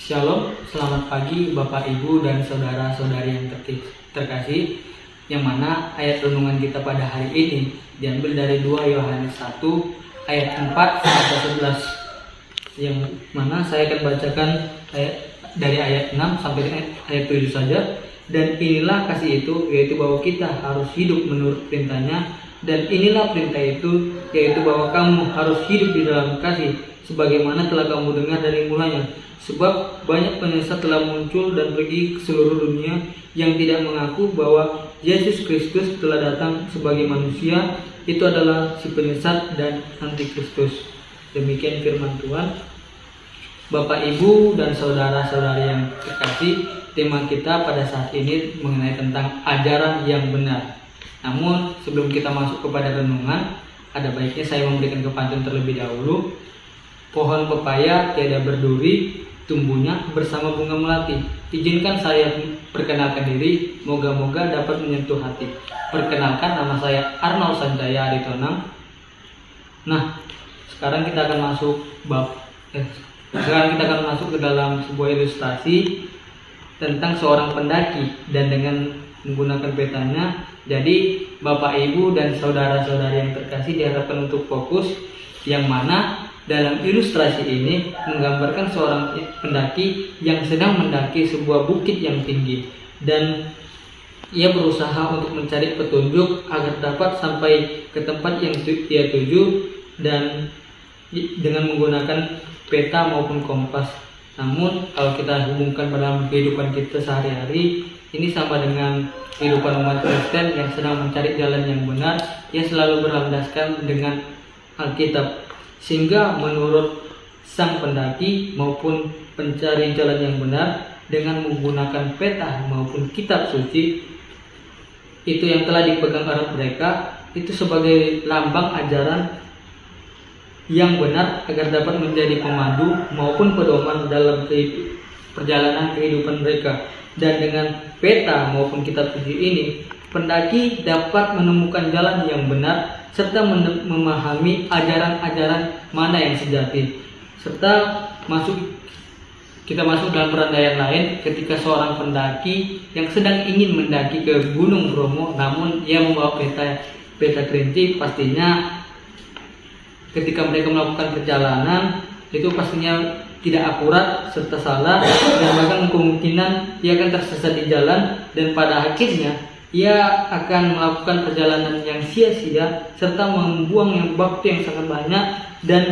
Shalom, selamat pagi Bapak Ibu dan saudara-saudari yang terkasih. Yang mana ayat renungan kita pada hari ini diambil dari 2 Yohanes 1 ayat 4 sampai 11. Yang mana saya akan bacakan dari ayat 6 sampai ayat 7 saja. Dan inilah kasih itu, yaitu bahwa kita harus hidup menurut perintahnya. Dan inilah perintah itu, yaitu bahwa kamu harus hidup di dalam kasih, sebagaimana telah kamu dengar dari mulanya. Sebab banyak penyesat telah muncul dan pergi ke seluruh dunia yang tidak mengaku bahwa Yesus Kristus telah datang sebagai manusia. Itu adalah si penyesat dan antikristus. Demikian firman Tuhan. Bapak, Ibu, dan saudara-saudari yang terkasih, tema kita pada saat ini mengenai tentang ajaran yang benar. Namun sebelum kita masuk kepada renungan, ada baiknya saya memberikan kepantun terlebih dahulu. Pohon pepaya tiada berduri, tumbuhnya bersama bunga melati. Izinkan saya perkenalkan diri, moga-moga dapat menyentuh hati. Perkenalkan, nama saya Arnold Sanjaya Aritonang. Nah, sekarang kita akan masuk ke dalam sebuah ilustrasi tentang seorang pendaki dan dengan menggunakan petanya. Jadi Bapak, Ibu, dan saudara-saudari yang terkasih diharapkan untuk fokus, yang mana dalam ilustrasi ini menggambarkan seorang pendaki yang sedang mendaki sebuah bukit yang tinggi, dan ia berusaha untuk mencari petunjuk agar dapat sampai ke tempat yang ia tuju dan dengan menggunakan peta maupun kompas. Namun kalau kita hubungkan pada kehidupan kita sehari-hari, ini sama dengan kehidupan umat Kristen yang sedang mencari jalan yang benar. Ia selalu berlandaskan dengan Alkitab, sehingga menurut sang pendaki maupun pencari jalan yang benar, dengan menggunakan peta maupun kitab suci itu yang telah dipegang erat mereka, itu sebagai lambang ajaran yang benar agar dapat menjadi pemandu maupun pedoman dalam perjalanan kehidupan mereka. Dan dengan peta maupun kitab suci ini, pendaki dapat menemukan jalan yang benar serta memahami ajaran-ajaran mana yang sejati. Serta kita masuk dalam perandaian lain ketika seorang pendaki yang sedang ingin mendaki ke Gunung Bromo, namun ia membawa peta kerinci. Pastinya ketika mereka melakukan perjalanan itu pastinya tidak akurat serta salah, dan bahkan kemungkinan ia akan tersesat di jalan, dan pada akhirnya ia akan melakukan perjalanan yang sia-sia serta membuang waktu yang sangat banyak dan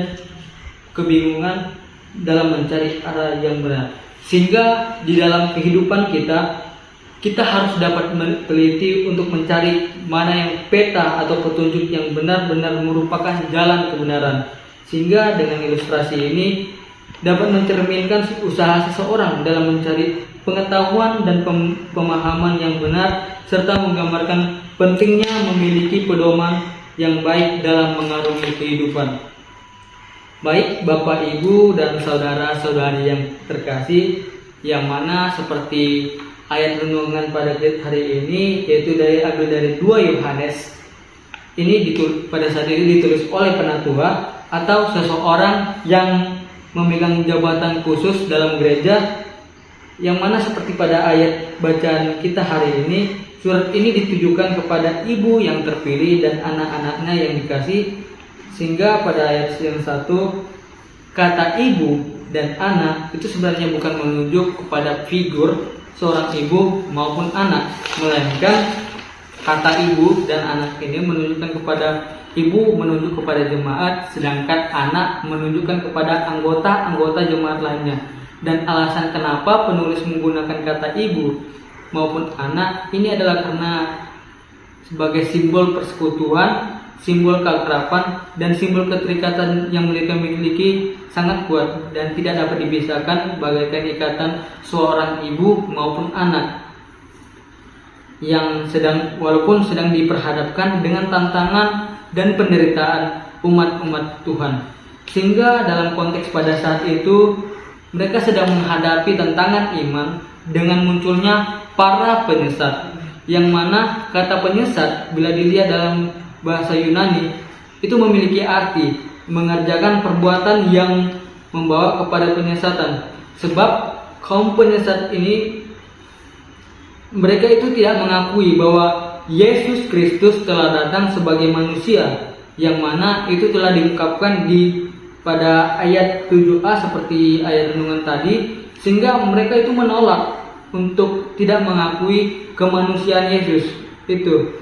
kebingungan dalam mencari arah yang benar. Sehingga di dalam kehidupan kita harus dapat meneliti untuk mencari mana yang peta atau petunjuk yang benar-benar merupakan jalan kebenaran. Sehingga dengan ilustrasi ini dapat mencerminkan usaha seseorang dalam mencari pengetahuan dan pemahaman yang benar, serta menggambarkan pentingnya memiliki pedoman yang baik dalam mengarungi kehidupan. Baik Bapak, Ibu, dan saudara-saudari yang terkasih, yang mana seperti ayat renungan pada hari ini, yaitu diambil dari 2 Yohanes. Ini pada saat ini ditulis oleh penatua atau seseorang yang memegang jabatan khusus dalam gereja, yang mana seperti pada ayat bacaan kita hari ini, surat ini ditujukan kepada ibu yang terpilih dan anak-anaknya yang dikasih. Sehingga pada ayat yang 1, kata ibu dan anak itu sebenarnya bukan menunjuk kepada figur seorang ibu maupun anak, melainkan kata ibu dan anak ini menunjukkan kepada ibu, menunjuk kepada jemaat, sedangkan anak menunjukkan kepada anggota jemaat lainnya. Dan alasan kenapa penulis menggunakan kata ibu maupun anak ini adalah karena sebagai simbol persekutuan, simbol keakraban, dan simbol keterikatan yang mereka miliki sangat kuat dan tidak dapat dipisahkan, bagaikan ikatan seorang ibu maupun anak yang walaupun sedang diperhadapkan dengan tantangan dan penderitaan umat-umat Tuhan. Sehingga dalam konteks pada saat itu mereka sedang menghadapi tantangan iman dengan munculnya para penyesat, yang mana kata penyesat bila dilihat dalam bahasa Yunani itu memiliki arti mengerjakan perbuatan yang membawa kepada penyesatan. Sebab kaum penyesat ini, mereka itu tidak mengakui bahwa Yesus Kristus telah datang sebagai manusia, yang mana itu telah diungkapkan pada ayat 7a seperti ayat renungan tadi, sehingga mereka itu menolak untuk tidak mengakui kemanusiaan Yesus itu.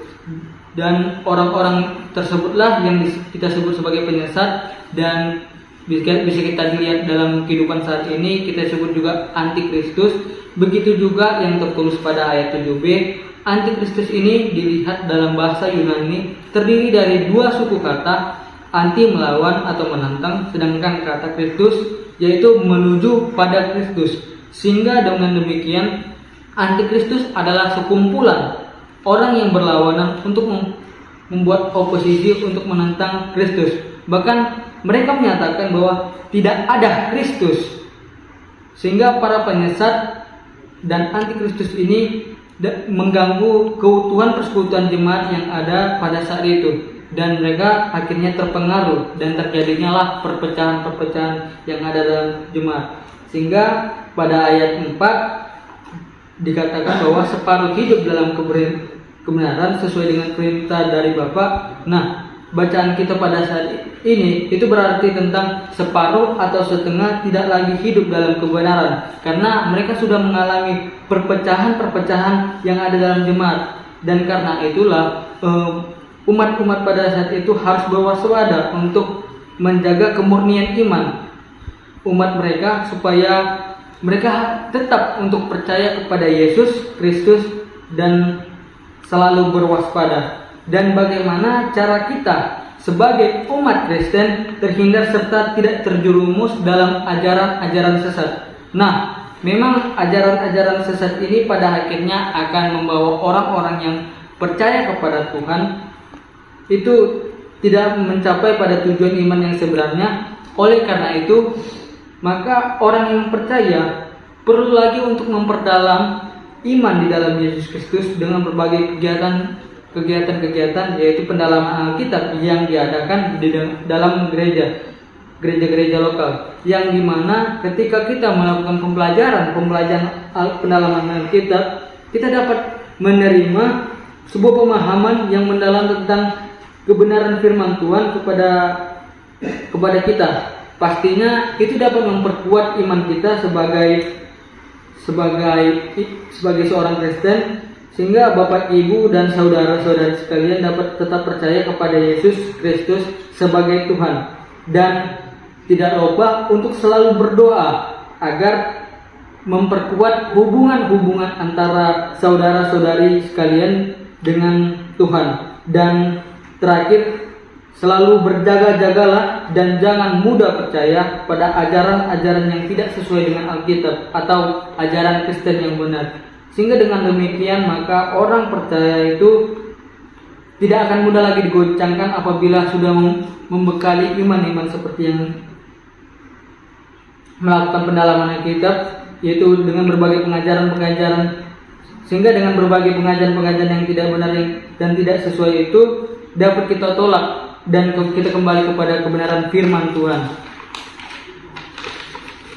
Dan orang-orang tersebutlah yang kita sebut sebagai penyesat, dan bisa kita lihat dalam kehidupan saat ini kita sebut juga antikristus. Begitu juga yang tertulis pada ayat 7b. Antikristus ini dilihat dalam bahasa Yunani terdiri dari dua suku kata, anti melawan atau menantang, sedangkan kata Kristus yaitu menuju pada Kristus. Sehingga dengan demikian antikristus adalah sekumpulan orang yang berlawanan untuk membuat oposisi untuk menentang Kristus. Bahkan mereka menyatakan bahwa tidak ada Kristus, sehingga para penyesat dan antikristus ini mengganggu keutuhan persekutuan jemaat yang ada pada saat itu, dan mereka akhirnya terpengaruh dan terjadinya lah perpecahan-perpecahan yang ada dalam jemaat. Sehingga pada ayat 4 dikatakan bahwa separuh hidup dalam kebenaran sesuai dengan perintah dari Bapa. Nah, bacaan kita pada saat ini itu berarti tentang separuh atau setengah tidak lagi hidup dalam kebenaran, karena mereka sudah mengalami perpecahan-perpecahan yang ada dalam jemaat. Dan karena itulah umat-umat pada saat itu harus berwaspada untuk menjaga kemurnian iman umat mereka, supaya mereka tetap untuk percaya kepada Yesus Kristus dan selalu berwaspada. Dan bagaimana cara kita sebagai umat Kristen terhindar serta tidak terjerumus dalam ajaran-ajaran sesat. Nah, memang ajaran-ajaran sesat ini pada akhirnya akan membawa orang-orang yang percaya kepada Tuhan itu tidak mencapai pada tujuan iman yang sebenarnya. Oleh karena itu, maka orang yang percaya perlu lagi untuk memperdalam iman di dalam Yesus Kristus dengan berbagai kegiatan-kegiatan, yaitu pendalaman Alkitab yang diadakan di dalam gereja-gereja lokal, yang dimana ketika kita melakukan pendalaman Alkitab, kita dapat menerima sebuah pemahaman yang mendalam tentang kebenaran firman Tuhan kepada kita. Pastinya itu dapat memperkuat iman kita sebagai seorang Kristen, sehingga Bapak, Ibu, dan saudara-saudari sekalian dapat tetap percaya kepada Yesus Kristus sebagai Tuhan, dan tidak lupa untuk selalu berdoa agar memperkuat hubungan-hubungan antara saudara-saudari sekalian dengan Tuhan. Dan terakhir, selalu berjaga-jagalah dan jangan mudah percaya pada ajaran-ajaran yang tidak sesuai dengan Alkitab atau ajaran Kristen yang benar. Sehingga dengan demikian maka orang percaya itu tidak akan mudah lagi digoncangkan apabila sudah membekali iman-iman seperti yang melakukan pendalaman Alkitab, yaitu dengan berbagai pengajaran-pengajaran. Sehingga dengan berbagai pengajaran-pengajaran yang tidak benar dan tidak sesuai itu dapat kita tolak dan kita kembali kepada kebenaran firman Tuhan.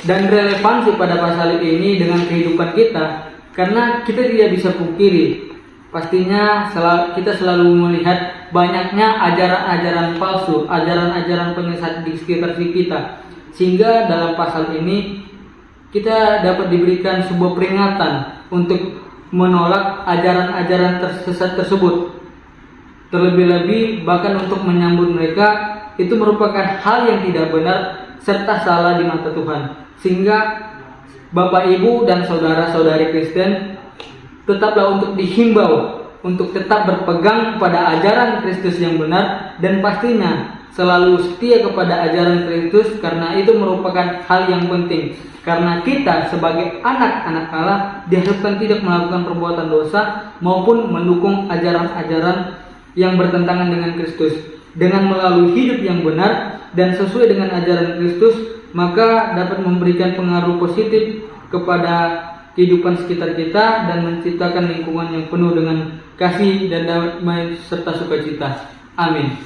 Dan relevansi pada pasal ini dengan kehidupan kita, karena kita tidak bisa pungkiri, pastinya kita selalu melihat banyaknya ajaran-ajaran palsu, ajaran-ajaran penyesat di sekitar kita. Sehingga dalam pasal ini kita dapat diberikan sebuah peringatan untuk menolak ajaran-ajaran sesat tersebut. Terlebih-lebih bahkan untuk menyambut mereka itu merupakan hal yang tidak benar serta salah di mata Tuhan. Sehingga Bapak, Ibu, dan saudara-saudari Kristen tetaplah untuk dihimbau untuk tetap berpegang pada ajaran Kristus yang benar, dan pastinya selalu setia kepada ajaran Kristus, karena itu merupakan hal yang penting. Karena kita sebagai anak-anak Allah diharapkan tidak melakukan perbuatan dosa maupun mendukung ajaran-ajaran yang bertentangan dengan Kristus. Dengan melalui hidup yang benar dan sesuai dengan ajaran Kristus, maka dapat memberikan pengaruh positif kepada kehidupan sekitar kita dan menciptakan lingkungan yang penuh dengan kasih dan damai serta sukacita. Amin.